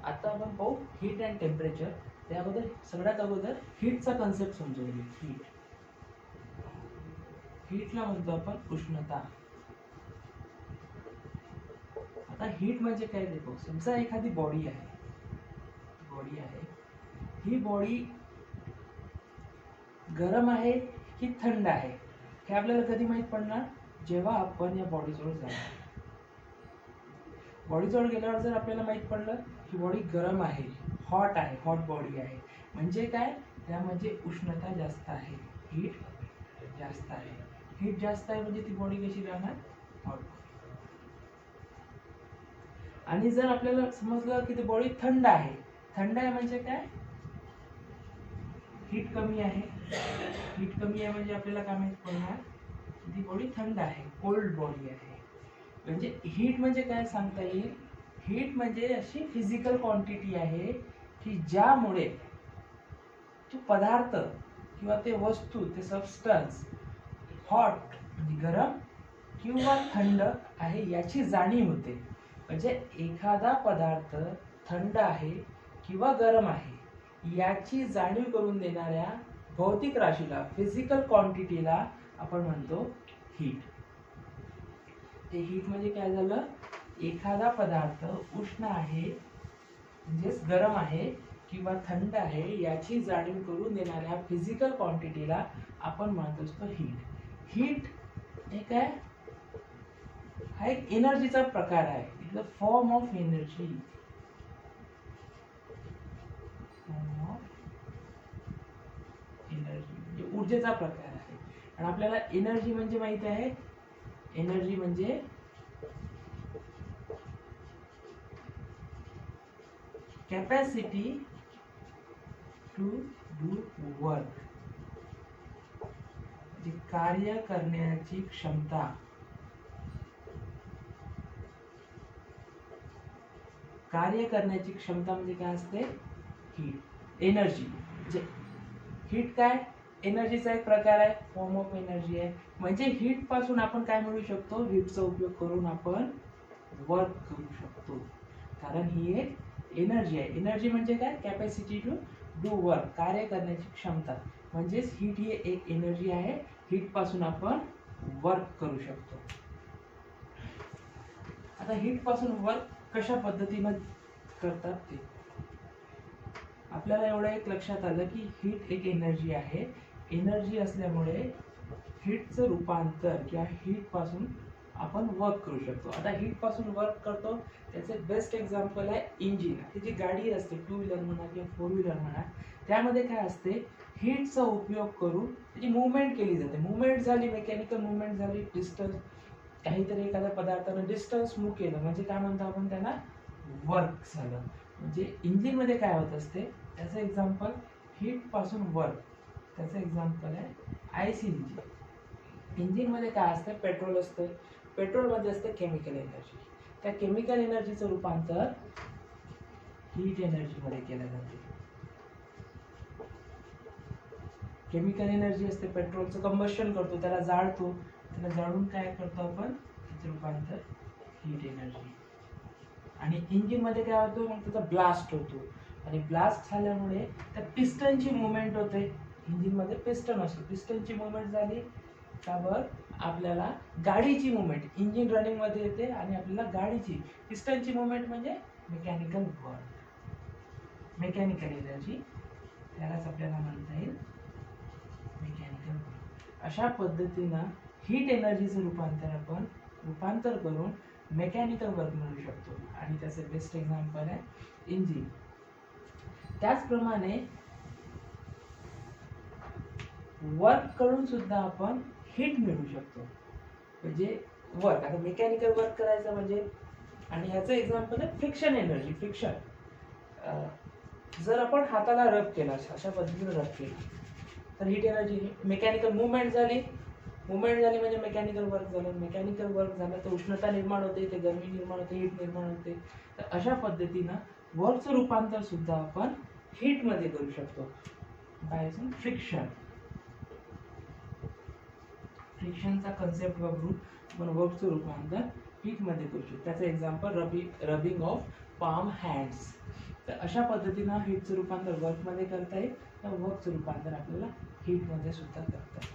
आता आपण पाहू हीट अँड टेम्परेचर. त्याबद्दल सगळ्यात अगोदर हीटचा कन्सेप्ट समजून घेऊ. हीटला म्हणतो आपण उष्णता. आता हीट म्हणजे काय देखो, समजा एखादी बॉडी आहे, ही बॉडी गरम आहे की थंड आहे हे आपल्याला कधी माहित पडणार, जेव्हा आपण या बॉडीजवळ जाणार. बॉडीजवळ गेल्यावर जर आपल्याला माहित पडलं की बॉडी गरम आहे, हॉट आहे, हॉट बॉडी आहे, म्हणजे काय, त्यामध्ये उष्णता जास्त आहे, हीट जास्त आहे. हीट जास्त आहे म्हणजे ती बॉडी कशी राहणार, हॉट. आणि जर आपल्याला समजलं की ती बॉडी थंड आहे, थंड आहे म्हणजे काय, हीट कमी आहे. हीट कमी आहे म्हणजे आपल्याला काय माहित पडणार, ती बॉडी थंड आहे, कोल्ड बॉडी आहे. म्हणजे हीट म्हणजे काय सांगता येईल, हीट म्हणजे अशी फिजिकल क्वांटिटी आहे की ज्यामुळे तो पदार्थ किंवा ते वस्तू, ते सबस्टन्स हॉट म्हणजे गरम किंवा थंड आहे याची जाणीव होते. म्हणजे एखादा पदार्थ थंड आहे किंवा गरम आहे याची जाणीव करून देणाऱ्या भौतिक राशीला, फिजिकल क्वांटिटीला आपण म्हणतो हीट. ते हीट म्हणजे काय झालं, एखादा पदार्थ उष्ण आहे म्हणजेच गरम आहे किंवा थंड आहे याची जाणीव करून देणाऱ्या फिजिकल क्वांटिटीला आपण म्हणत असतो हीट. हीट हे काय, हा एक एनर्जीचा प्रकार आहे. It's a form of energy. म्हणजे ऊर्जेचा प्रकार आहे. आणि आपल्याला एनर्जी म्हणजे माहित आहे, एनर्जी म्हणजे कॅपॅसिटी टू डू वर्क, म्हणजे कार्य करण्याची क्षमता. कार्य करण्याची क्षमता म्हणजे काय असते, हीट. एनर्जी म्हणजे हीट काय, एनर्जीचा एक प्रकार आहे, फॉर्म ऑफ एनर्जी आहे. म्हणजे हीट पासून आपण काय मिळू शकतो, हीटचा उपयोग करून आपण वर्क करू शकतो, कारण ही एक एनर्जी आहे. एनर्जी म्हणजे काय, कॅपॅसिटी टू डू वर्क, कार्य करण्याची क्षमता. म्हणजेच हीट ही एक एनर्जी आहे. हीट पासून आपण वर्क करू शकतो. आता हीट पासून वर्क कशा पद्धतीने करतात ते आपल्याला एवढं एक लक्षात आलं की हीट एक एनर्जी आहे. एनर्जी असल्यामुळे हीटचं रूपांतर किंवा हीट पासून आपण वर्क करू शकतो. आता हीट पासून वर्क करतो त्याचे बेस्ट एक्झाम्पल आहे इंजिन. ही जी गाडी असते, टू व्हीलर म्हणा किंवा फोर व्हीलर म्हणा, त्यामध्ये काय असते, हीटचा उपयोग करून त्याची मुवमेंट केली जाते. मुवमेंट झाली, मेकॅनिकल मुवमेंट झाली, डिस्टन्स, काहीतरी एखाद्या पदार्थानं डिस्टन्स मूव्ह केलं म्हणजे काय म्हणतो आपण त्याला, वर्क झालं. म्हणजे इंजिनमध्ये काय होत असते, त्याचं एक्झाम्पल हीट पासून वर्क, त्याचं एक्झाम्पल आहे आयसी इंजिन. इंजिनमध्ये काय असतं, पेट्रोल असतं, पेट्रोलमध्ये असते केमिकल एनर्जी. त्या केमिकल एनर्जीचं रूपांतर हीट एनर्जीमध्ये केलं जाते. केमिकल एनर्जी असते, पेट्रोलचं कंबशन करतो, त्याला जाळतो, त्याला जाळून काय करतो आपण, त्याचं रूपांतर हीट एनर्जी. आणि इंजिनमध्ये काय होतं, मग त्याचा ब्लास्ट होतो, आणि ब्लास्ट झाल्यामुळे त्या पिस्टनची मुवमेंट होते. इंजिनमध्ये पिस्टन असतो, पिस्टनची मुवमेंट झाली का बरं आपल्याला गाडीची मुवमेंट, इंजिन रनिंग मध्ये येते आणि आपल्याला गाडीची पिस्टनची मुवमेंट म्हणजे मेकॅनिकल वर्क, मेकॅनिकल एनर्जी, त्यालाच आपल्याला म्हणता येईल मेकॅनिकल वर्क. अशा पद्धतीनं हीट एनर्जीचं रूपांतर करून मेकॅनिकल वर्क मिळू शकतो, आणि त्याचे बेस्ट एक्झाम्पल आहे इंजिन. त्याचप्रमाणे वर्क करून सुद्धा आपण हीट मिळवू शकतो. म्हणजे वर्क, आता मेकॅनिकल वर्क करायचं म्हणजे, आणि ह्याचं एक्झाम्पल आहे फ्रिक्शन एनर्जी. फ्रिक्शन, जर आपण हाताला रब केला, अशा पद्धतीने रब केला तर हीट एनर्जी, मेकॅनिकल मुवमेंट झाली, म्हणजे मेकॅनिकल वर्क झालं. मेकॅनिकल वर्क झालं तर उष्णता निर्माण होते, ते गरमी निर्माण होते, हीट निर्माण होते. तर अशा पद्धतीनं वर्कचं रूपांतर सुद्धा आपण हीटमध्ये करू शकतो बाय फ्रिक्शन. फ्रिक्शनचा कन्सेप्ट वापरून आपण वर्कचं रूपांतर हीटमध्ये करू शकतो. त्याचं example rubbing of palm hands. तर अशा पद्धतीनं हीटचं रूपांतर वर्कमध्ये करता येईल, तर वर्कचं रूपांतर आपल्याला हीटमध्ये सुद्धा करता येईल.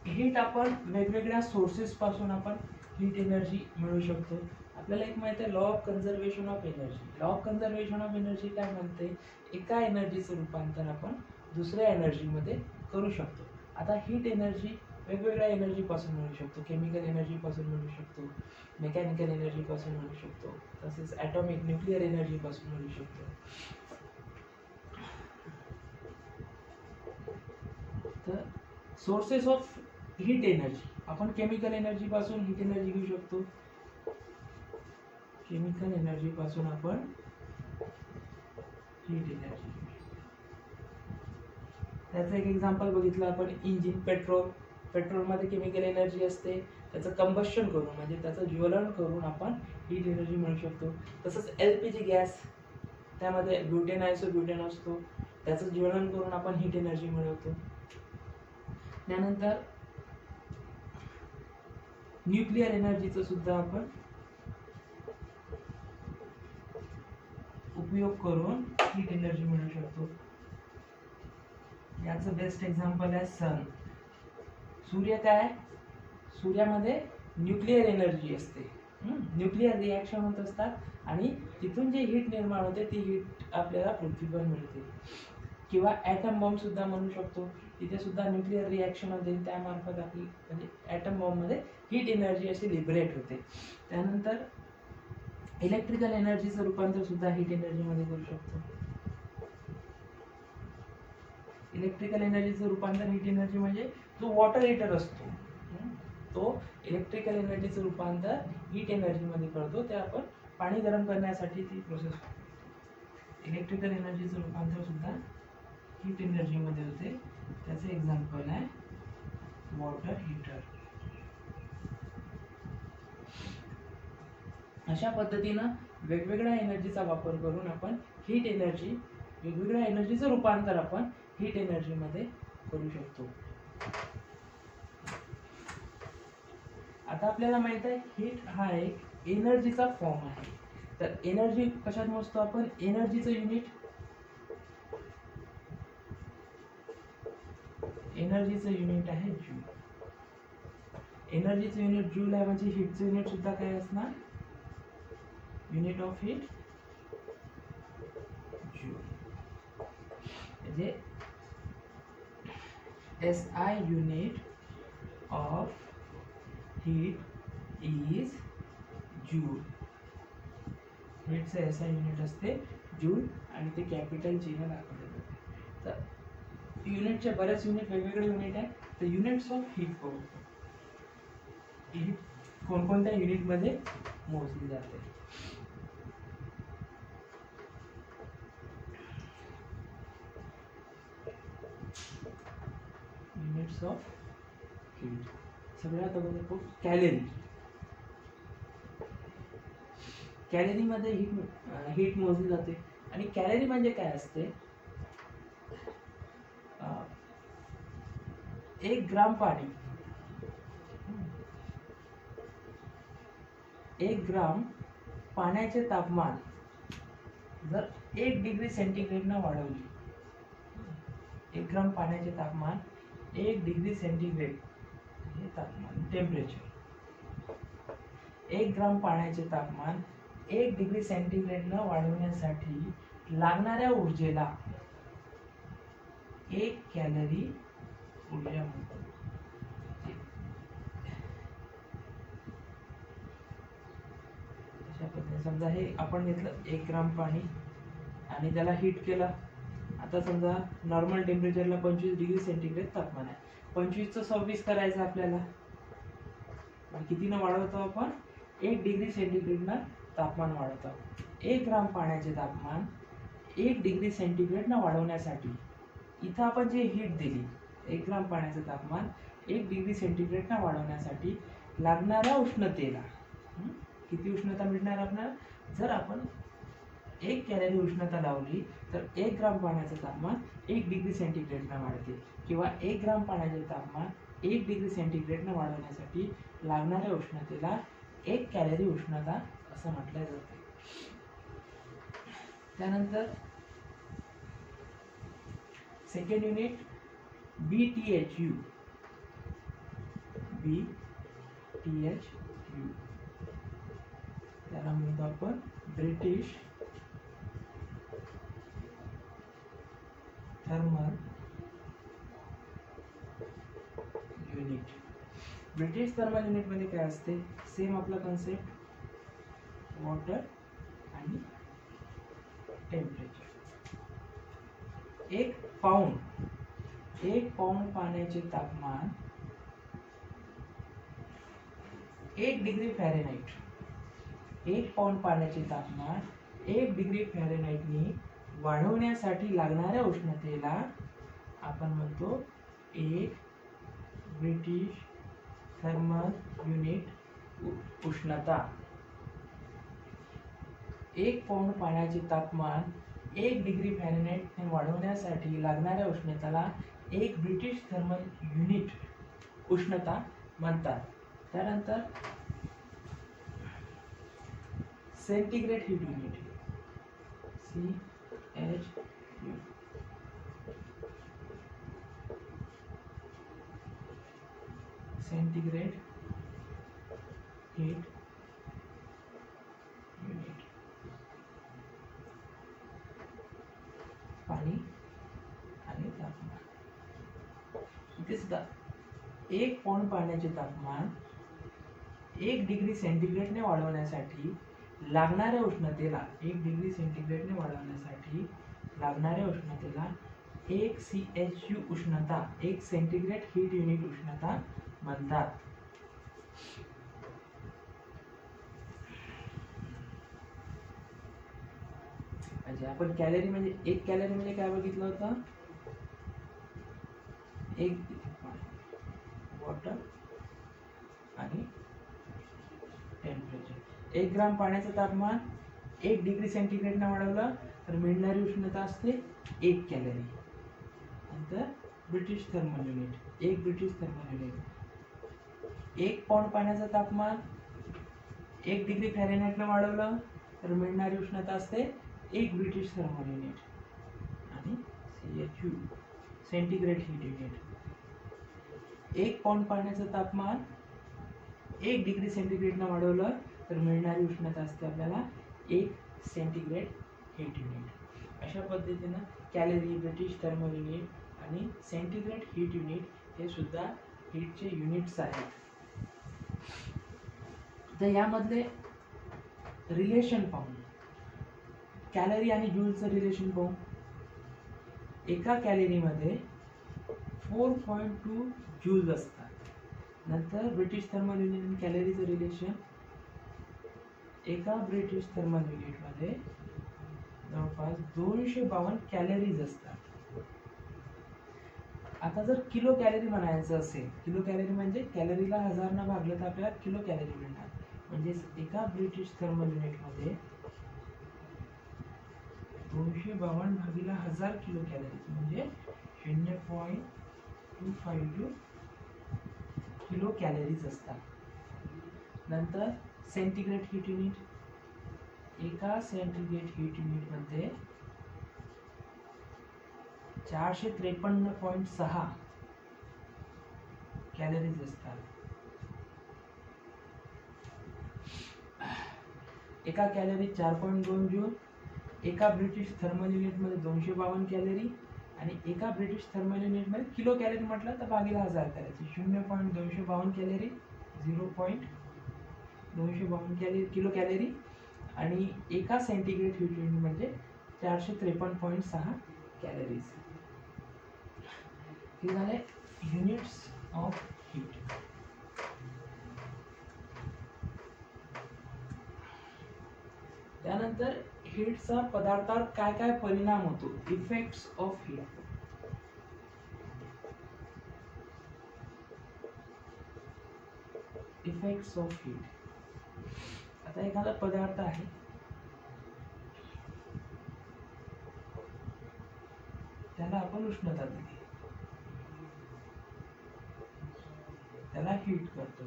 हीट आपण वेगवेगळ्या सोर्सेस पासून आपण हीट एनर्जी मिळवू शकतो. आपल्याला एक माहिती आहे law of conservation of energy. Law of conservation of energy काय म्हणते, एका एनर्जीचं रूपांतर आपण दुसऱ्या एनर्जीमध्ये करू शकतो. आता हीट एनर्जी वेगवेगळ्या एनर्जीपासून मिळू शकतो. केमिकल एनर्जीपासून मिळू शकतो, मेकॅनिकल एनर्जीपासून मिळू शकतो, तसेच ॲटॉमिक न्यूक्लिअर एनर्जीपासून मिळू शकतो. तर सोर्सेस ऑफ हीट एनर्जी, आपण केमिकल एनर्जी पासून हीट एनर्जी घेऊ शकतो. केमिकल एनर्जी पासून आपण हीट एनर्जी, त्याचं एक एक्झाम्पल बघितलं आपण, इंजिन, पेट्रोलमध्ये केमिकल एनर्जी असते, त्याचं कंबशन करून म्हणजे त्याचं ज्वलन करून आपण हीट एनर्जी मिळू शकतो. तसंच LPG गॅस, त्यामध्ये ब्युटेन आयसोब्युटेन असतो, त्याचं ज्वलन करून आपण हीट एनर्जी मिळवतो. त्यानंतर न्यूक्लिअर एनर्जीचं सुद्धा आपण उपयोग करून हीट एनर्जी मिळवू शकतो. याचं बेस्ट एक्झाम्पल आहे सन. सूर्य काय, सूर्यामध्ये न्यूक्लिअर एनर्जी असते, न्यूक्लिअर रिॲक्शन होत असतात आणि तिथून जे हीट निर्माण होते ती हीट आपल्याला पृथ्वीवर मिळते. किंवा ॲटम बॉम्ब सुद्धा म्हणू शकतो, तिथे सुद्धा न्यूक्लिअर रिॲक्शन होते, त्यामार्फत आपली म्हणजे ॲटम बॉम्बमध्ये हीट एनर्जी अशी लिबरेट होते. त्यानंतर इलेक्ट्रिकल एनर्जीचं रूपांतर सुद्धा हीट एनर्जीमध्ये करू शकतो. इलेक्ट्रिकल एनर्जीचं रूपांतर हीट एनर्जी म्हणजे जो वॉटर हीटर असतो तो इलेक्ट्रिकल एनर्जीचं रूपांतर हीट एनर्जीमध्ये करतो. ते आपण पाणी गरम करण्यासाठी ती प्रोसेस होते. इलेक्ट्रिकल एनर्जीचं रूपांतर सुद्धा हीट एनर्जीमध्ये होते. त्याचे एक्झाम्पल आहे वॉटर हीटर. अशा पद्धतीनं वेगवेगळ्या एनर्जीचा वापर करून आपण हीट एनर्जी, वेगवेगळ्या एनर्जीचं रूपांतर आपण हीट एनर्जीमध्ये करू शकतो. आता आपल्याला माहित आहे हीट हा एक एनर्जीचा फॉर्म आहे. तर एनर्जी कशात मोजतो आपण, एनर्जीचं युनिट, एनर्जीचं युनिट आहे जूल. एनर्जीचं युनिट जूल आहे, म्हणजे हीटचं युनिट सुद्धा काय असणार, युनिट ऑफ हीट जूल. म्हणजे SI unit of heat is joule. हीटचं SI युनिट असते जूल आणि ते कॅपिटल जीने दाखवले जाते. तर युनिटचे बरेच युनिट, वेगवेगळे युनिट आहे. तर युनिट्स ऑफ हीट पाहू, हीट कोणकोणत्या युनिटमध्ये मोजली जाते. युनिट्स ऑफ हीट, सगळ्यात अगोदर कॅलरी. कॅलरीमध्ये हीट मोजली जाते. आणि कॅलरी म्हणजे काय असते, 1 ग्राम पाणी, 1 ग्राम पाण्याचे तापमान जर 1 डिग्री सेंटीग्रेडनं वाढवली, 1 ग्राम पाण्याचे तापमान 1 डिग्री सेंटीग्रेड हे तापमान, टेम्परेचर, 1 ग्राम पाण्याचे तापमान 1 डिग्री सेंटीग्रेडनं वाढवण्यासाठी लागणाऱ्या ऊर्जेला 1 कॅलरी ऊर्जा म्हणतात. अशा पद्धतीने समजा हे आपण घेतलं 1 ग्राम पाणी आणि त्याला हीट केलं. आता समजा नॉर्मल टेम्परेचरला 25 डिग्री सेंटीग्रेड तापमान आहे, 25चं 26 करायचं आपल्याला. कितीनं वाढवतो आपण, 1 डिग्री सेंटीग्रेडनं तापमान वाढवतो. 1 ग्राम पाण्याचे तापमान 1 डिग्री सेंटीग्रेडनं वाढवण्यासाठी इथं आपण जे हीट दिली, 1 ग्राम पाण्याचं तापमान 1 डिग्री सेंटीग्रेडनं वाढवण्यासाठी लागणाऱ्या उष्णतेला किती उष्णता मिळणार आपल्याला, जर आपण 1 कॅलरी उष्णता लावली तर 1 ग्राम पाण्याचं तापमान 1 डिग्री सेंटीग्रेडनं वाढते. किंवा 1 ग्राम पाण्याचे तापमान 1 डिग्री सेंटीग्रेडनं वाढवण्यासाठी लागणाऱ्या उष्णतेला 1 कॅलरी उष्णता असं म्हटलं जातं. त्यानंतर सेकंड युनिट BTHU. BTHU त्याला म्हणतो आपण British thermal unit. British thermal unit मध्ये काय असते, सेम आपला कन्सेप्ट, वॉटर आणि टेम्परेचर. एक पाऊंड पाण्याचे तापमान 1 डिग्री फॅरेनहाइट. 1 पाऊंड पाण्याचे तापमान 1 डिग्री फॅरेनहाइटने वाढवण्यासाठी लागणाऱ्या उष्णतेला आपण म्हणतो एक ब्रिटिश थर्मल युनिट उष्णता. 1 पाऊंड पाण्याचे तापमान 1 डिग्री फॅरेनहाइटने वाढवण्यासाठी लागणाऱ्या उष्णतेला एक ब्रिटिश थर्मल युनिट उष्णता म्हणतात. त्यानंतर centigrade heat unit CHU. Centigrade heat unit. पाणी आणि तापमान. इथे सुद्धा 1 पाऊंड पाण्याचे तापमान 1 डिग्री सेंटीग्रेडने वाढवण्यासाठी लागणाऱ्या उष्णतेला 1 डिग्री सेंटीग्रेडने वाढवण्यासाठी लागणाऱ्या उष्णतेला एक CHU उष्णता, एक सेंटीग्रेड हीट युनिट उष्णता म्हणतात. म्हणजे आपण कॅलरी म्हणजे 1 कॅलरी म्हणजे काय बघितलं होतं, 1 वॉटर आणि टेम्परेचर. 1 ग्राम पाण्याचं तापमान 1 डिग्री सेंटीग्रेडने वाढवलं तर मिळणारी उष्णता असते 1 कॅलरी. नंतर British thermal unit, 1 British thermal unit. 1 pound पाण्याचं तापमान 1 डिग्री फॅरेनहाइटने वाढवलं तर मिळणारी उष्णता असते 1 ब्रिटिश थर्मल युनिट. आणि CHU centigrade heat unit. 1 pound पाण्याचं तापमान 1 डिग्री सेंटीग्रेडने वाढवलं तर मिळणारी उष्णता असते आपल्याला 1 सेंटीग्रेड हीट युनिट. अशा पद्धतीनं कॅलरी, ब्रिटिश थर्मल युनिट आणि सेंटीग्रेड हीट युनिट हे सुद्धा हीटचे युनिट्स आहेत. तर यामधले रिलेशन पाहू, कॅलरी आणि जूलचं रिलेशन पाहू. एका कॅलरीमध्ये 4.2 जूल्स असतात. नंतर ब्रिटिश थर्मल युनिट आणि कॅलरीचं रिलेशन, एका ब्रिटिश थर्मल युनिटमध्ये जवळपास 252 कॅलरीज असतात. आता जर किलो कॅलरी म्हणायचं असेल, किलो कॅलरी म्हणजे कॅलरीला 1000 ने भागलं तर आपल्याला किलो कॅलरी मिळणार. म्हणजे एका ब्रिटिश थर्मल युनिटमध्ये 252 भागिले 1000 किलो कॅलरीज म्हणजे 0.252 किलो कॅलरीज असतात. नंतर सेंटीग्रेड हीट युनिट, एका सेंटीग्रेड हीट युनिटमध्ये 453.6 कॅलरीज असतात. एका कॅलरी 4.2 जूल. एका ब्रिटिश थर्मल युनिटमध्ये 252 कॅलरी आणि एका ब्रिटिश थर्मल युनिटमध्ये किलो कॅलरी म्हटलं तर भागिले 1000 calorie 0.252 calorie, 0.252 calorie kilo calorie. आणि एका सेंटीग्रेड हीट युनिट म्हणजे 453.6 कॅलरीज. हे झाले युनिट्स ऑफ हीट. त्यानंतर हीटचा पदार्थावर काय काय परिणाम होतो, effects of heat. Effects of heat. आता एखादा पदार्थ आहे, त्याला आपण उष्णता दिली, त्याला हीट करतो.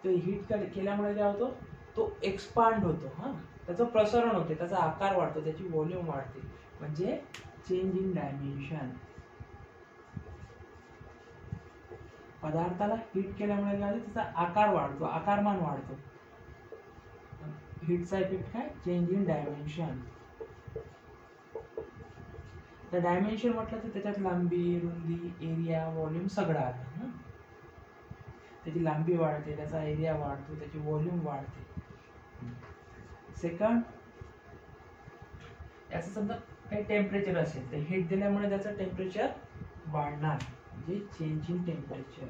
तो हीट केल्यामुळे काय होतो, तो एक्सपांड होतो, त्याचं प्रसरण होते, त्याचा आकार वाढतो, त्याची व्हॉल्यूम वाढते, म्हणजे चेंज इन डायमेन्शन. पदार्थाला हीट केल्यामुळे काय होतं, त्याचा आकार वाढतो, आकारमान वाढतो. हीटचा इफेक्ट काय, चेंज इन डायमेन्शन. तर डायमेन्शन म्हटलं तर त्याच्यात लांबी, रुंदी, एरिया, व्हॉल्यूम सगळं आलं. त्याची लांबी वाढते, त्याचा एरिया वाढतो, त्याची व्हॉल्यूम वाढते. सेकंड, याचं समजा काही टेम्परेचर असेल तर हीट दिल्यामुळे त्याचं टेम्परेचर वाढणार, म्हणजे चेंज इन टेम्परेचर.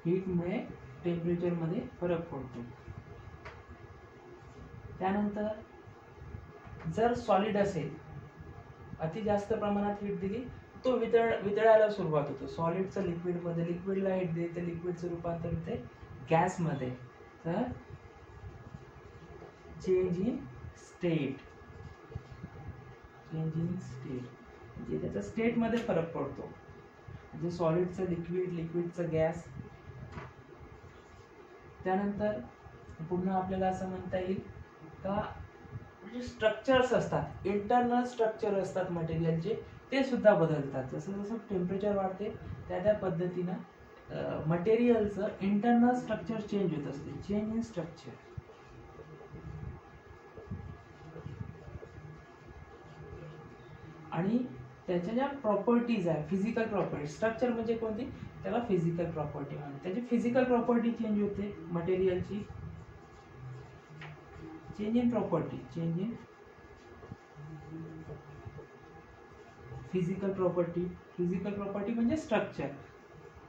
हीटमुळे टेम्परेचर मध्ये फरक पडतो. त्यानंतर जर सॉलिड असेल, अति जास्त प्रमाणात हीट दिली, तो वितळायला सुरुवात होतो. सॉलिडचं लिक्विडमध्ये, लिक्विडला हीट दिली तर लिक्विडचं रूपांतर होते गॅसमध्ये. तर change in state, change in state म्हणजे त्याच्या स्टेटमध्ये फरक पडतो. म्हणजे सॉलिडचं लिक्विड, लिक्विडचं गॅस. त्यानंतर पुन्हा आपल्याला असं म्हणता येईल का जे स्ट्रक्चर्स असतात, इंटरनल स्ट्रक्चर असतात मटेरियलचे, ते सुद्धा बदलतात. जसं जसं टेम्परेचर वाढते त्या पद्धतीनं मटेरियलचं इंटरनल स्ट्रक्चर चेंज होत असते, चेंज इन स्ट्रक्चर. आणि त्याच्या ज्या प्रॉपर्टीज आहे, फिजिकल प्रॉपर्टी, स्ट्रक्चर म्हणजे कोणती, त्याला फिजिकल प्रॉपर्टी म्हणतात. त्याची फिजिकल प्रॉपर्टी चेंज होते मटेरियलची. Change in property, change in physical property. Physical property म्हणजे स्ट्रक्चर.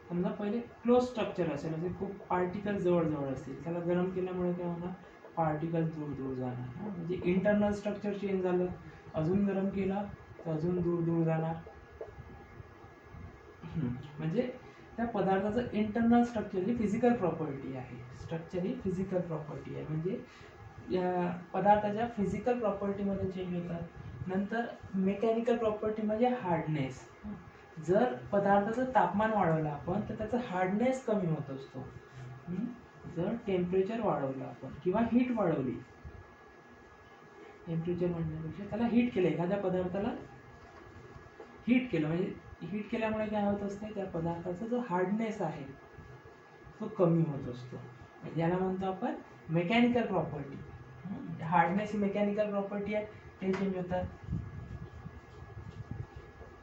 समजा पहिले क्लोज स्ट्रक्चर असेल, म्हणजे खूप पार्टिकल जवळ असतील, त्याला गरम केल्यामुळे काय होणार, पार्टिकल दूर जाणार. म्हणजे इंटरनल स्ट्रक्चर चेंज झालं, अजून गरम केला तर अजून दूर जाणार. म्हणजे त्या पदार्थाचं इंटरनल स्ट्रक्चर ही फिजिकल प्रॉपर्टी आहे. स्ट्रक्चर ही फिजिकल प्रॉपर्टी आहे, म्हणजे या पदार्थाच्या फिजिकल प्रॉपर्टीमध्ये चेंज होतात. नंतर मेकॅनिकल प्रॉपर्टी म्हणजे हार्डनेस. जर पदार्थाचं तापमान वाढवलं आपण तर त्याचा हार्डनेस कमी होत असतो. जर टेम्परेचर वाढवलं आपण किंवा हीट वाढवली, टेम्परेचर म्हणण्यापेक्षा त्याला हीट केलं, एखाद्या पदार्थाला हीट केलं, म्हणजे हीट केल्यामुळे काय होत असते, त्या पदार्थाचा जो हार्डनेस आहे तो कमी होत असतो. याला म्हणतो आपण मेकॅनिकल प्रॉपर्टी. हार्डनेस ही मेकॅनिकल प्रॉपर्टी आहे, ते चेंज होतात.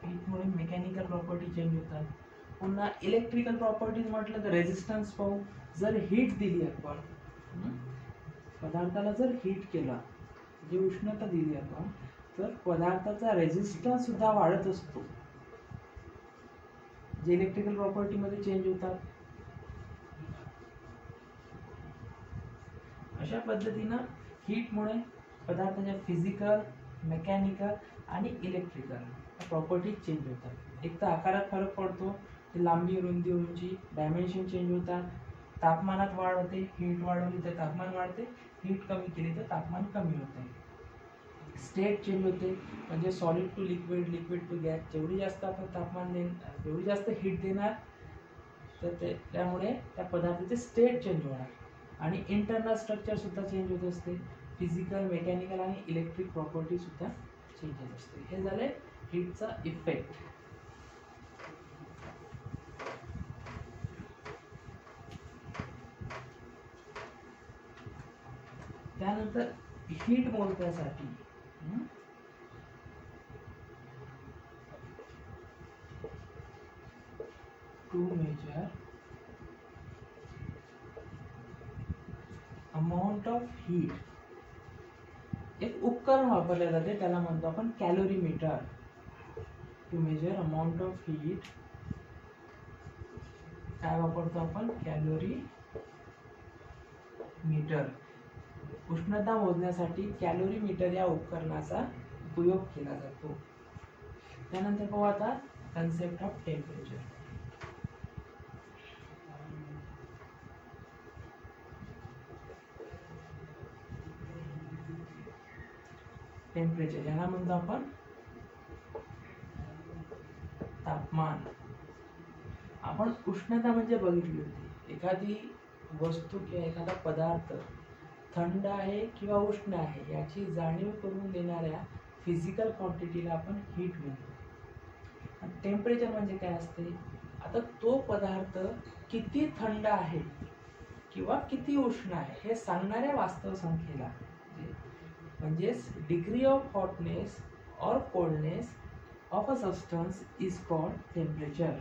हीटमुळे मेकॅनिकल प्रॉपर्टी चेंज होतात. पुन्हा इलेक्ट्रिकल प्रॉपर्टीज म्हटलं तर रेझिस्टन्स पाहू. जर हीट दिली आपण, पदार्थाला जर हीट केला, जी उष्णता दिली आपण, तर पदार्थाचा रेझिस्टन्स सुद्धा वाढत असतो, जे इलेक्ट्रिकल प्रॉपर्टीमध्ये चेंज होतात. अशा पद्धतीनं हीटमुळे पदार्थाच्या फिजिकल, मेकॅनिकल आणि इलेक्ट्रिकल प्रॉपर्टी चेंज होतात. एक तर आकारात फरक पडतो, लांबी, रुंदी, उंची, डायमेन्शन चेंज होतात. तापमानात वाढ होते, हीट वाढवली तर तापमान वाढते, हीट कमी केली तर तापमान कमी होते. स्टेट चेंज होते, म्हणजे solid to liquid, liquid to gas. जेवढी जास्त आपण तापमान जेवढी जास्त हीट देणार तर त्यामुळे त्या पदार्थाचे स्टेट चेंज होणार. आणि इंटरनल स्ट्रक्चर सुद्धा चेंज होत असते. फिजिकल, मेकॅनिकल आणि इलेक्ट्रिक प्रॉपर्टी सुद्धा चेंज होत असते. हे झाले हीटचा इफेक्ट. त्यानंतर हीट मोजण्यासाठी to measure amount of heat, एक उपकरण वापरले जाते, त्याला म्हणतो आपण calorimeter. To measure amount of heat काय वापरतो आपण, कॅलोरीमीटर. उष्णता मोजण्यासाठी कॅलोरीमीटर या उपकरणाचा उपयोग केला जातो. त्यानंतर पाहू आता कन्सेप्ट ऑफ टेम्परेचर. टेम्परेचर याला म्हणतो आपण तापमान. आपण उष्णता म्हणजे बघितली होती, एखादी वस्तू किंवा एखादा पदार्थ थंड आहे किंवा उष्ण आहे याची जाणीव करून देणाऱ्या फिजिकल क्वांटिटीला आपण हीट म्हणतो. टेम्परेचर म्हणजे काय असते, आता तो पदार्थ किती थंड आहे किंवा किती उष्ण आहे हे सांगणाऱ्या वास्तव संख्येला म्हणजेच डिग्री ऑफ हॉटनेस और coldness of a substance is called temperature.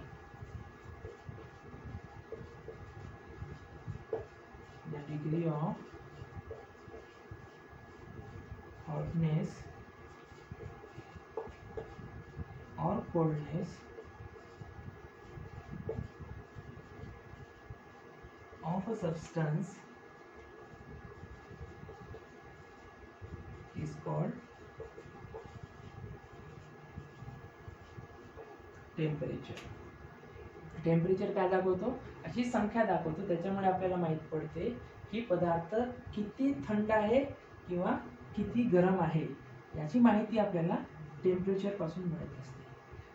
The degree of hotness or coldness of a substance is called temperature. Temperature काय दाखवतो, अशी संख्या दाखवतो, त्याच्यामुळे आपल्याला माहित पडते की पदार्थ किती थंड आहे किंवा किती गरम आहे याची माहिती आपल्याला टेम्परेचर पासून मिळत असते.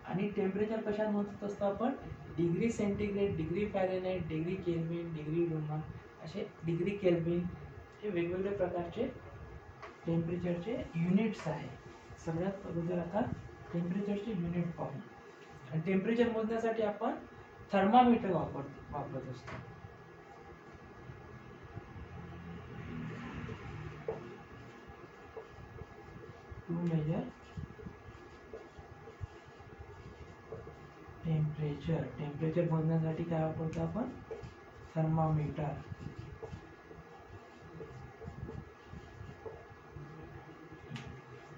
आणि टेम्परेचर कशात मोजत असतो आपण, degree centigrade, degree Fahrenheit, degree kelvin, degree Roman, असे डिग्री केल्विन हे वेगवेगळे प्रकारचे टेम्परेचरचे युनिट्स आहे. सगळ्यात अगोदर आता टेम्परेचरचे युनिट पाहू. आणि टेम्परेचर मोजण्यासाठी आपण थर्मामीटर वापरत असतो. टू मेजर टेम्परेचर मोजण्यासाठी काय वापरतो आपण, थर्मामीटर.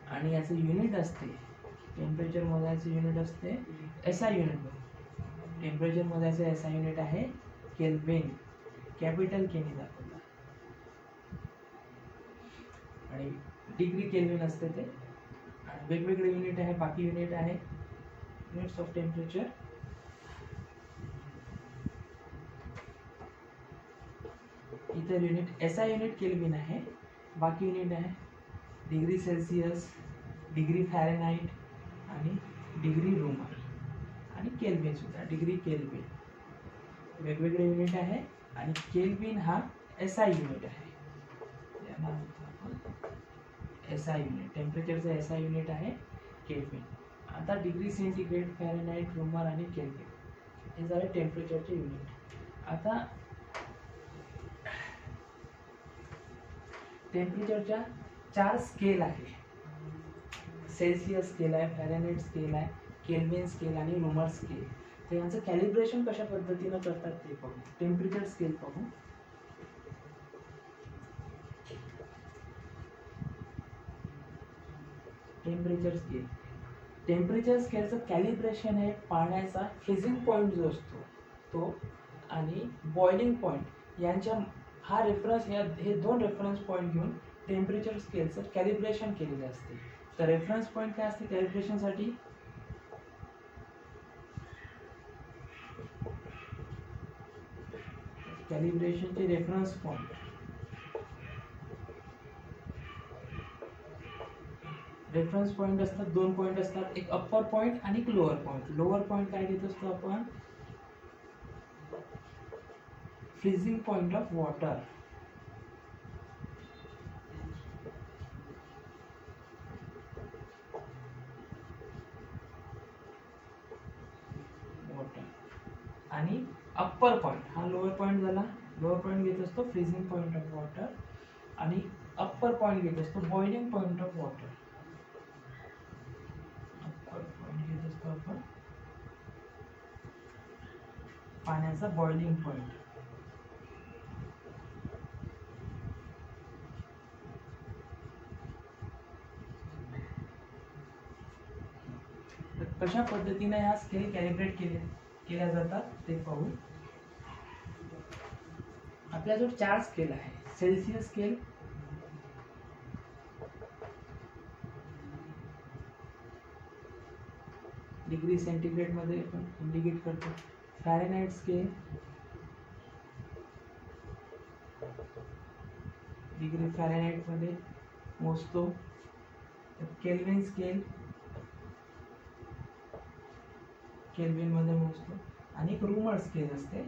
आणि याचं युनिट असते, टेम्परेचर मोजायचं युनिट असते एसआय युनिट. टेम्परेचर मोजायचं एसआय युनिट आहे केल्विन, कॅपिटल केने दाखवतात. आणि डिग्री केल्विन असते ते. आणि वेगवेगळे युनिट आहे, बाकी युनिट आहे युनिट्स ऑफ टेम्परेचर. इतर युनिट एसआय युनिट केल्विन आहे, बाकी युनिट आहे डिग्री सेल्सिअस, डिग्री फॅरेनहाइट आणि डिग्री रोमन आणि केल्विन सुद्धा, डिग्री केल्विन. वेगवेगळे युनिट आहे आणि केल्विन हा एसआय युनिट आहे. याला आपण एसआय युनिट, टेम्परेचरचं एसआय युनिट आहे केल्विन. आता डिग्री सेंटीग्रेड, फॅरेनहाइट, रोमन आणि केल्विन हे झाले टेम्परेचरचे युनिट. आता टेम्परेचरच्या 4 स्केल आहे. सेल्सिअस स्केल आहे, फॅरेनहाइट स्केल आहे, केल्विन स्केल आणि रोमन स्केल. तर यांचं कॅलिब्रेशन कशा पद्धतीनं करतात ते पाहू. टेम्परेचर स्केल पाहू. टेम्परेचर स्केलचं कॅलिब्रेशन आहे पाण्याचा फ्रीजिंग पॉईंट जो असतो तो आणि बॉइलिंग पॉईंट यांच्या हा रेफरन्स, हे 2 रेफरन्स पॉईंट घेऊन टेम्परेचर स्केलचं कॅलिब्रेशन केलेलं असते. तर रेफरन्स पॉईंट काय असते कॅलिब्रेशनसाठी, कॅलिब्रेशनचे रेफरन्स पॉईंट असतात, 2 पॉईंट असतात, एक अप्पर पॉईंट आणि एक लोअर पॉईंट. लोअर पॉईंट काय घेत असतो आपण, फ्रीजिंग पॉईंट ऑफ वॉटर. आणि अप्पर पॉईंट हा लोअर पॉईंट झाला. लोअर पॉईंट घेत असतो फ्रीजिंग पॉईंट ऑफ वॉटर आणि अप्पर पॉईंट घेत असतो boiling point of water. Upper point घेत असतो आपण पाण्याचा बॉइलिंग पॉईंट. कशा पद्धतीने ह्या स्केल कॅलिब्रेट केल्या जातात ते पाहू. आपल्याजवळ 4 स्केल आहे. सेल्सिअस स्केल, डिग्री सेंटीग्रेड मध्ये आपण इंडिकेट करतो. फॅरेनहाइट स्केल, डिग्री फॅरेनहाइट मध्ये मोजतो. केल्विन स्केल, केल्विनमध्ये मोजतो. आणि एक रूमर स्केल असते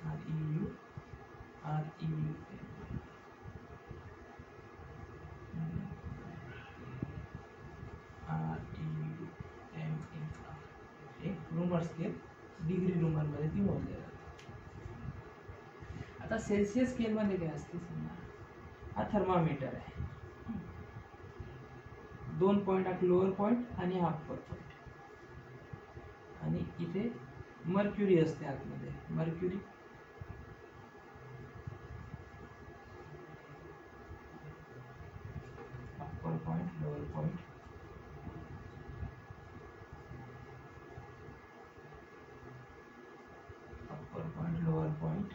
REU एक रूमर स्केल डिग्री रूमरमध्ये ती मोजली जाते. आता सेल्सिअस स्केलमध्ये काय असते समजा, हा थर्मामीटर आहे, 2 पॉईंट हा लोअर पॉईंट आणि हा अप्पर पॉईंट, आणि इथे मर्क्युरी असते आतमध्ये, mercury upper point lower point, upper point lower point,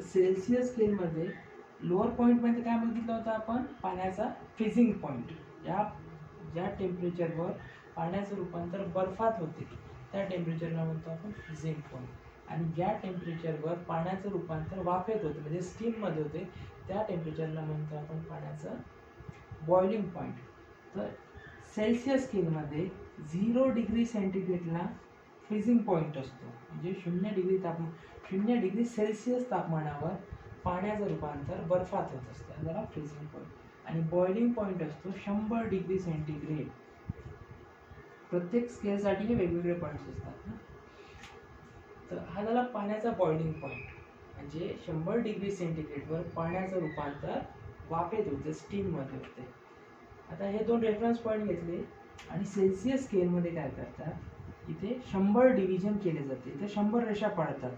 Celsius स्केलमध्ये लोअर पॉईंटमध्ये काय बघितलं होतं आपण, पाण्याचा फ्रीझिंग पॉईंट. ज्या टेम्परेचरवर पाण्याचं रूपांतर बर्फात होते त्या टेम्परेचरला म्हणतो आपण फ्रीझिंग पॉईंट. आणि ज्या टेम्परेचरवर पाण्याचं रूपांतर वाफेत होते म्हणजे स्टीममध्ये होते त्या टेम्परेचरला म्हणतो आपण पाण्याचं बॉइलिंग पॉईंट. तर सेल्सिअस स्केलमध्ये 0 डिग्री सेंटीग्रेडला फ्रीझिंग पॉईंट असतो, म्हणजे 0 डिग्री सेल्सिअस तापमानावर पाण्याचं रूपांतर बर्फात होत असतं, त्याला फ्रीझिंग पॉईंट. आणि बॉइलिंग पॉईंट असतो 100 डिग्री सेंटीग्रेड. प्रत्येक स्केलसाठी हे वेगवेगळे पॉईंट्स असतात ना. तर हा झाला पाण्याचा बॉइलिंग पॉईंट, म्हणजे 100 डिग्री सेंटीग्रेडवर पाण्याचं रूपांतर वाफेत होते, स्टीममध्ये होते. आता हे 2 रेफरन्स पॉईंट घेतले आणि सेल्सिअस स्केलमध्ये काय करतात, इथे 100 डिव्हिजन केले जाते. इथे 100 रेषा पाडतात,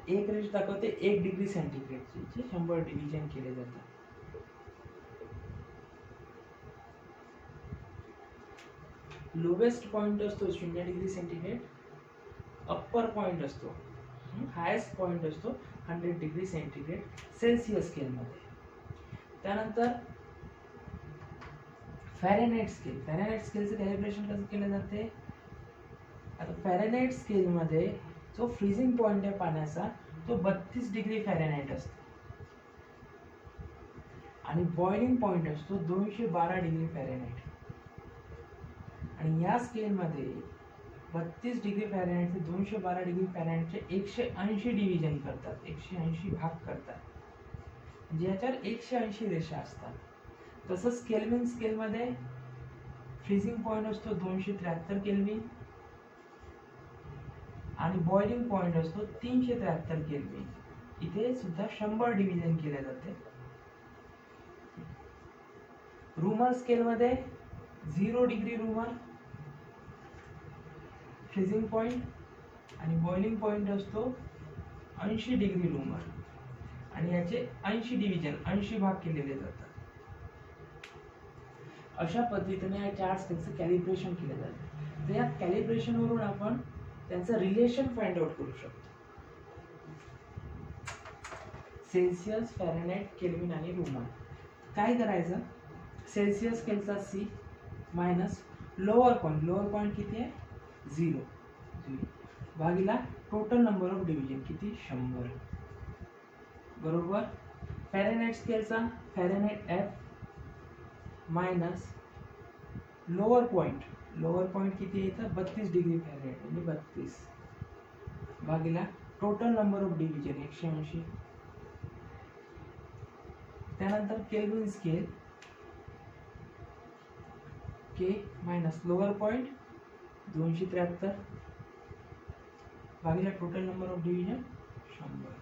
एक रेष दाखवते 1 डिग्री सेंटीग्रेडची, इथे 100 डिव्हिजन केले जातात. लोवेस्ट पॉईंट असतो 0 डिग्री सेंटीग्रेड, अप्पर पॉईंट असतो, हायेस्ट पॉईंट असतो 100 डिग्री सेंटीग्रेड सेल्सिअस स्केलमध्ये. त्यानंतर फॅरेनहाइट स्केल. फॅरेनहाइट स्केलचं कॅलिब्रेशन कसं केलं जाते, आता फॅरेनहाइट स्केलमध्ये जो फ्रीझिंग पॉईंट आहे पाण्याचा तो 32 डिग्री फॅरेनहाइट असतो, आणि बॉइलिंग पॉईंट असतो 212 डिग्री फॅरेनहाइट. आणि या स्केलमध्ये 32 डिग्री फॅरेनहाइट ते 212 डिग्री फॅरेनहाइटचे 180 डिव्हिजन करतात, 180 भाग करतात, म्हणजे याच्यावर 180 रेषा असतात. तसंच केल्विन स्केलमध्ये फ्रीझिंग पॉईंट असतो 273 केल्विन, आणि बॉइलिंग पॉईंट असतो 373 केल्विन. इथे सुद्धा 100 डिव्हिजन केले जाते. रूमर स्केलमध्ये 0 डिग्री रूमर फ्रीझिंग पॉईंट, आणि बॉइलिंग पॉईंट असतो 80 डिग्री रूमर, आणि याचे 80 डिव्हिजन 80 भाग केलेले जातात. अशा पद्धतीने या 4 स्केलचं कॅलिब्रेशन केले जाते. तर या कॅलिब्रेशनवरून आपण त्यांचं रिलेशन फाइंड आउट करू शकतो. सेल्सिअस, फॅरेनहाइट, केल्विन आणि रूमर. काय करायचं, सेल्सिअस स्केलचा C मायनस लोअर पॉईंट किती आहे 0 भागीला टोटल नंबर ऑफ डिव्हिजन किती 100 बरोबर. फॅरेनहाइट स्केलचा Fahrenheit F minus lower point किती आहे इथं 32 डिग्री फॅरेनहाइट म्हणजे 32 भागीला टोटल नंबर ऑफ डिव्हिजन 180. त्यानंतर kelvin scale K minus lower point 273 भागीला टोटल नंबर ऑफ डिव्हिजन 100.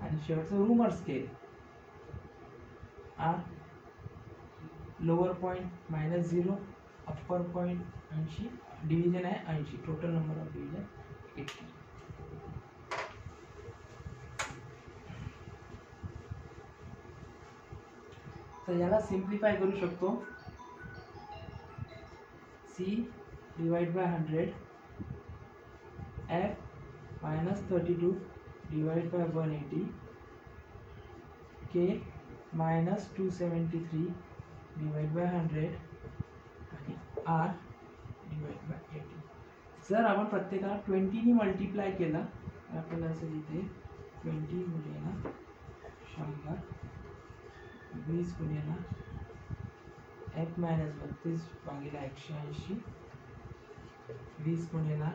आणि शेवटचं rumour scale R lower point minus 0, upper point 80, division आहे 80, टोटल नंबर ऑफ डिव्हिजन 80. तर याला सिम्प्लिफाय करू शकतो. C divide by 100 F minus 32 divide by 180 K minus 273 divide by 100 आणि R divide by 80. जर आपण प्रत्येकाला 20 ने मल्टिप्लाय केलं तर आपल्याला असं इथे 20 गुणिले 100 20 गुणिले F मायनस 32 भागिले 180 20 गुणिला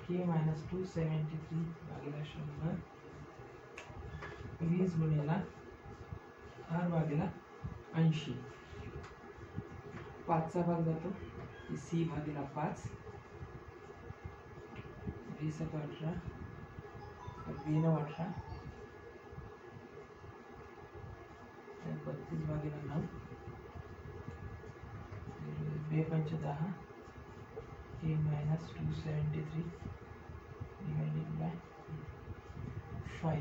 K मायनस 273 भागिले 100 20 गुणिला R भागिला 80 5 चा भाग जातो C भागिला 5 20 18 20 18 32 भागिला 9 2 पंच 10 K मायनस 273 divided by 5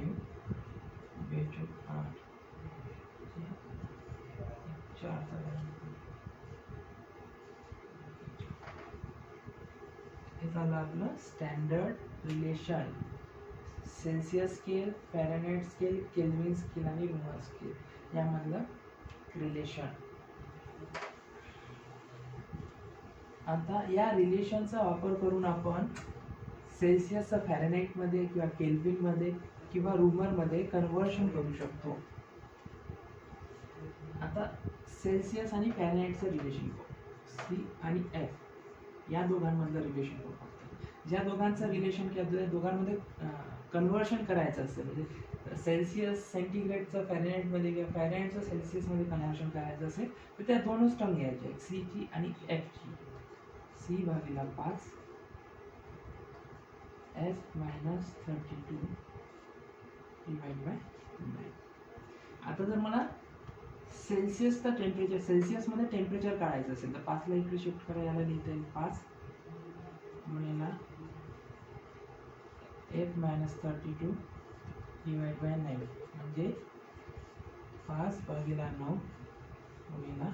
2 चौक 8 4 हे झालं आपलं standard relation Celsius scale Fahrenheit scale kelvin scale आणि रूमर स्केल यामधलं रिलेशन. आता या रिलेशनचा वापर करून आपण सेल्सियसचं फॅरेनहाइटमध्ये किंवा केल्विनमध्ये किंवा रूमरमध्ये कन्व्हर्शन करू शकतो. आता सेल्सियस आणि फॅरेनहाइटचं रिलेशन C आणि F या दोघांमधलं रिलेशन करू फक्त. ज्या दोघांचं रिलेशन किंवा दोघांमध्ये कन्व्हर्शन करायचं असेल म्हणजे सेल्सियस सेंटीग्रेडचं फॅरेनहाइटमध्ये किंवा फॅरेनहाइटचं सेल्सियसमध्ये कन्व्हर्शन करायचं असेल तर त्या दोनच टर्म घ्यायच्या C ची आणि F ची. C भागिला 5 F minus 32 divide by 9. आता जर मला सेल्सियसचं टेम्परेचर सेल्सियसमध्ये टेम्परेचर काढायचं असेल तर 5 ला इकडे शिफ्ट करा याला लिहिता येईल 5 गुणिला F मायनस 32 डिवाइड बाय 9 म्हणजे 5 भागिला 9 गुणिला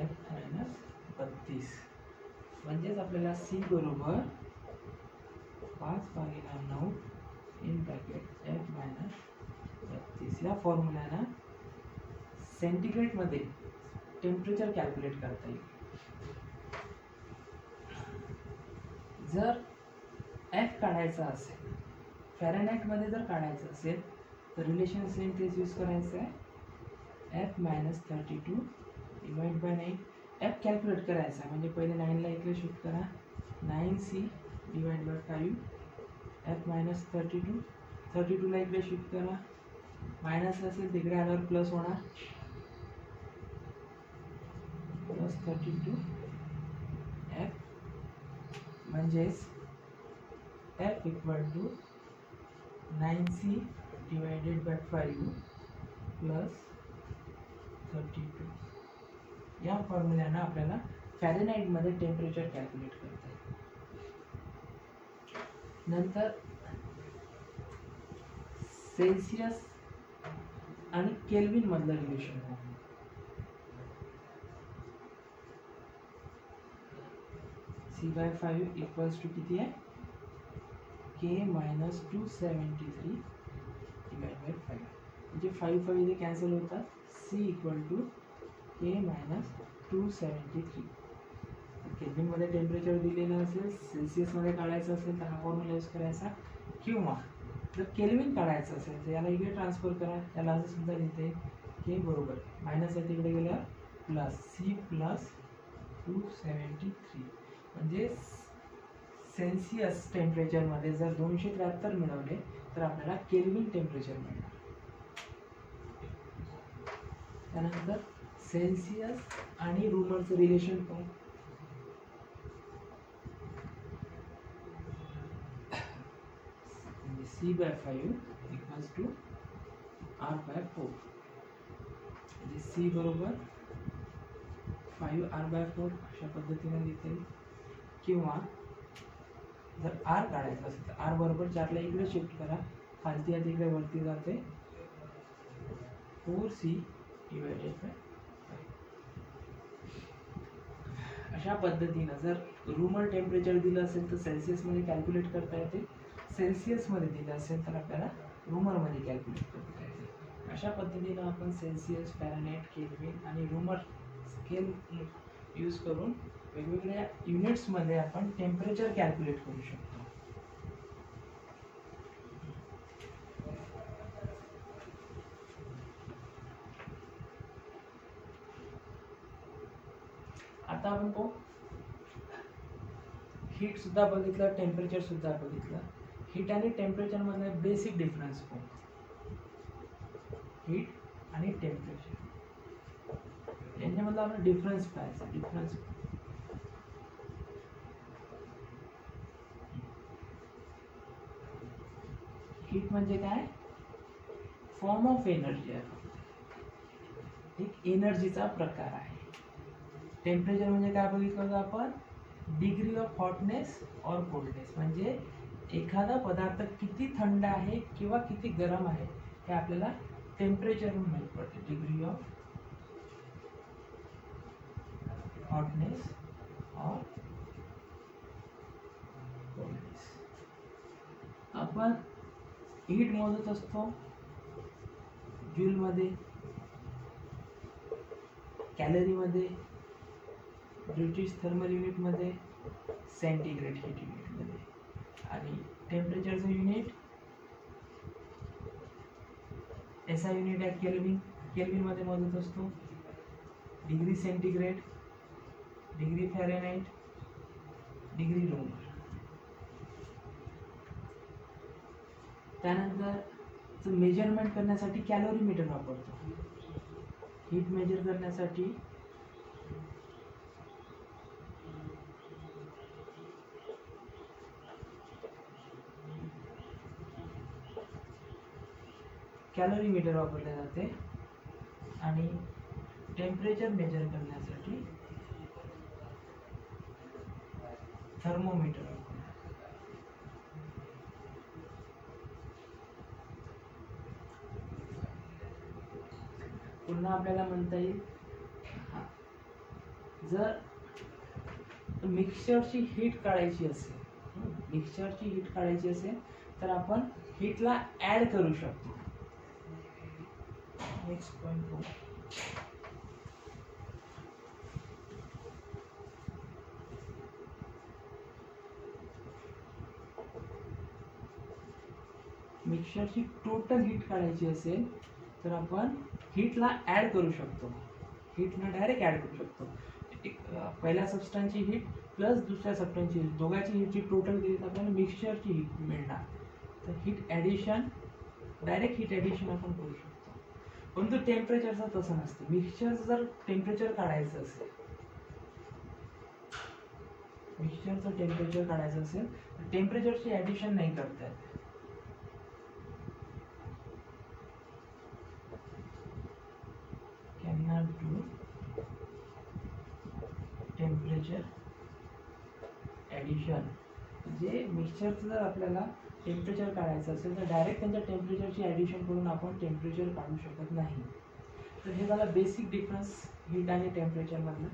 F मायनस 32 म्हणजेच आपल्याला C बरोबर 5 भागिला 9 इन ब्रॅकेट F मायनस 32 या फॉर्म्युल्यानं सेंटीग्रेडमध्ये टेम्परेचर कॅल्क्युलेट करता येईल. जर F काढायचा असेल फॅरेनहाइटमध्ये जर काढायचं असेल तर रिलेशन सेम तेच यूज करायचं आहे F minus 32 divide by 9. F calculate करायचा आहे म्हणजे पहिले 9 ला इकडे शिफ्ट करा 9C divide by 5 F minus 32 ला इकडे शिफ्ट करा मायनस असेल तिकडे आल्यावर प्लस होणार प्लस 32 F म्हणजेच F equal to 9C divided by 5 plus 32. या फॉर्म्युल्यानं आपल्याला फॅरेनहाइटमध्ये टेम्परेचर कॅल्क्युलेट करता येईल. नंतर सेल्सियस आणि केल्विन मधलं रिलेशन आहे. C/5 इक्वल्स टू किती आहे K मायनस 273 डिवाइड बाय 5 म्हणजे 5 इथे कॅन्सल होतात. C equal to K minus 273. केल्विनमध्ये टेम्परेचर दिलेलं असेल सेल्सियसमध्ये काढायचं असेल तर हा फॉर्म्युला यूज करायचा किंवा जर केल्विन काढायचं असेल तर याला इकडे ट्रान्सफर करा याला असं सुद्धा लिहिते K बरोबर मायनस आहे तिकडे गेल्यावर प्लस C प्लस 273 म्हणजे सेल्सियस टेम्परेचरमध्ये जर 273 मिळवले तर आपल्याला केल्विन टेम्परेचर मिळणार. त्यानंतर सेल्सियस आणि रूमरचं रिलेशन पाहू. C/5 इक्वल्स टू R/4 म्हणजे C बरोबर 5R/4 अशा पद्धतीने लिहिता येईल किंवा जर R काढायचं असेल तर R बरोबर 4 ला इकडे शिफ्ट करा खालती आधी इकडे वरती जाते 4C डिवाइडेड बाय 5. अशा पद्धतीनं जर रूमर टेम्परेचर दिलं असेल तर सेल्सियसमध्ये कॅल्क्युलेट करता येते सेल्सियसमध्ये दिलं असेल तर आपल्याला रूमरमध्ये कॅल्क्युलेट करता येते. अशा पद्धतीनं आपण सेल्सियस फॅरेनहाइट केल्विन आणि रूमर स्केल यूज करून वेगवेगळ्या युनिट्समध्ये आपण टेम्परेचर कॅल्क्युलेट करू शकतो. आता आपण पाहू, हीट सुद्धा बघितलं, टेम्परेचर सुद्धा बघितलं. हीट आणि टेम्परेचर मध्ये बेसिक डिफरन्स पाहू. हीट आणि टेम्परेचर यांच्यामधला आपला डिफरन्स पाहायचा. डिफरन्स हीट म्हणजे काय, फॉर्म ऑफ एनर्जी आहे, एक एनर्जीचा प्रकार आहे. टेम्परेचर म्हणजे काय बघितलं होतं आपण, डिग्री ऑफ हॉटनेस और कोल्डनेस, म्हणजे एखादा पदार्थ किती थंड आहे किंवा किती गरम आहे हे आपल्याला टेम्परेचर म्हणून माहित पडते. डिग्री ऑफ हॉटनेस और कोल्डनेस. आपण हीट मोजत असतो जूल मध्ये, कॅलरी मध्ये, ब्रिटिश थर्मल युनिट मध्ये, सेंटीग्रेड हीट युनिट मध्ये. आणि टेम्परेचरचं युनिट एसआय युनिट आहे केल्विन, केल्विन मध्ये मोजत असतो. Degree centigrade, degree Fahrenheit, degree Roman. त्यानंतर मेजरमेंट करण्यासाठी कॅलोरीमीटर वापरतो. हीट मेजर करण्यासाठी कॅलोरीमीटर वापरले जाते. आणि टेम्परेचर मेजर करण्यासाठी थर्मोमीटर वापरले. पुन्हा आपल्याला म्हणता येईल, जर मिक्सचरची हीट काढायची असेल, मिक्सचरची हीट काढायची असेल तर आपण हीटला ऍड करू शकतो. नेक्स्ट पॉइंट हो, मिक्सचरची टोटल हीट काढायची असेल तर आपण हीटला ऍड करू शकतो. हीटला डायरेक्ट ऍड करू शकतो. पहिल्या सबस्टन्सची हीट प्लस दुसऱ्या सबस्टन्सची हीट, दोघांची हीटची टोटल केली तर आपल्याला मिक्सचरची हीट मिळणार. तर heat addition, direct heat addition आपण करू शकतो. परंतु टेम्परेचरचं तसं नसतं. मिक्सचरचं जर टेम्परेचर काढायचं असेल, मिक्सचरचं टेम्परेचर काढायचं असेल तर टेम्परेचरची ॲडिशन नाही करता येत. cannot do temperature addition. म्हणजे मिक्सचरचं जर आपल्याला टेम्परेचर काढायचं असेल तर डायरेक्ट त्यांच्या टेम्परेचरची ॲडिशन करून आपण टेम्परेचर काढू शकत नाही. तर हे झालं बेसिक डिफरन्स हीट आणि टेम्परेचर मधलं.